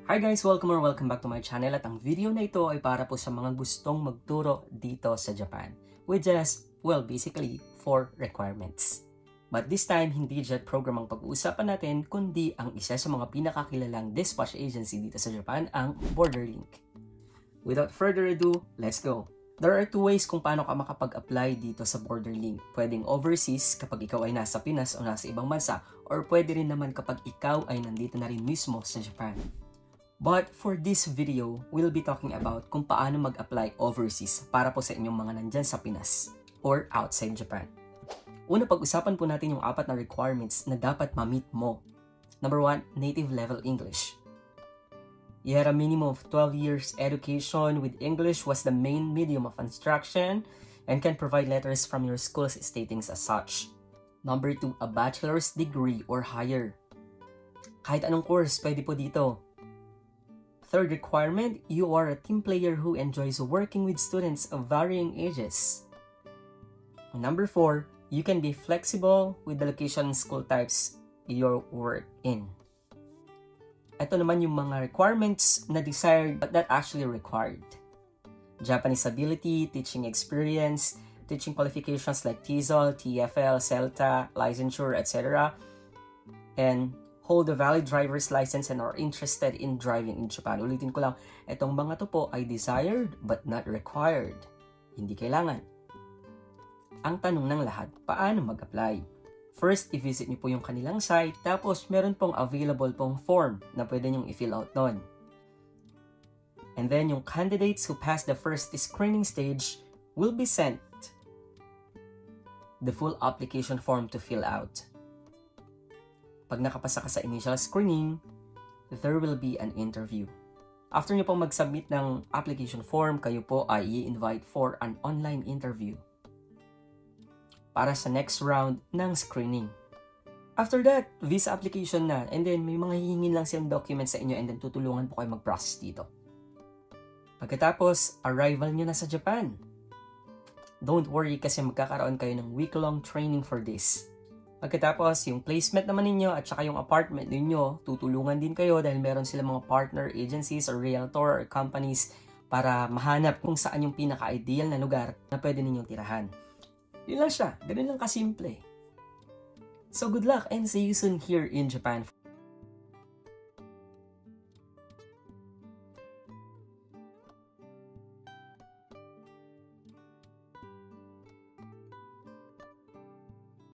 Hi guys! Welcome back to my channel at ang video na ito ay para po sa mga gustong magturo dito sa Japan. With just, basically 4 requirements. But this time, hindi jet program ang pag-uusapan natin, kundi ang isa sa mga pinakakilalang dispatch agency dito sa Japan, ang Borderlink. Without further ado, let's go! There are 2 ways kung paano ka makapag-apply dito sa Borderlink. Pwedeng overseas kapag ikaw ay nasa Pinas o nasa ibang bansa, or pwede rin naman kapag ikaw ay nandito na rin mismo sa Japan. But for this video, we'll be talking about kung paano mag-apply overseas para po sa inyong mga nandyan sa Pinas or outside Japan. Una, pag-usapan po natin yung 4 na requirements na dapat ma-meet mo. Number 1, native level English. You had a minimum of 12 years education with English was the main medium of instruction and can provide letters from your schools stating as such. Number 2, a bachelor's degree or higher. Kahit anong course, pwede po dito. Third requirement, you are a team player who enjoys working with students of varying ages. Number 4, you can be flexible with the location and school types you work in. Ito naman yung mga requirements na desired but not actually required. Japanese ability, teaching experience, teaching qualifications like TESOL, TEFL, CELTA, licensure, etc. And hold a valid driver's license and are interested in driving in Japan. Ulitin ko lang, itong mga to po ay desired but not required. Hindi kailangan. Ang tanong ng lahat, paano mag-apply? First, i-visit niyo po yung kanilang site, tapos meron pong available pong form na pwede niyong i-fill out doon. And then, yung candidates who pass the first screening stage will be sent the full application form to fill out. Pag nakapasa ka sa initial screening, there will be an interview. After nyo pong mag-submit ng application form, kayo po ay i-invite for an online interview para sa next round ng screening. After that, visa application na, and then may mga hihingin lang silang documents sa inyo and then tutulungan po kayo mag-process dito. Pagkatapos, arrival nyo na sa Japan. Don't worry kasi magkakaroon kayo ng week-long training for this. Pagkatapos, yung placement naman ninyo at saka yung apartment ninyo, tutulungan din kayo dahil meron sila mga partner agencies or realtor or companies para mahanap kung saan yung pinaka-ideal na lugar na pwede ninyong tirahan. Yun lang siya. Ganun lang kasimple. So good luck and see you soon here in Japan.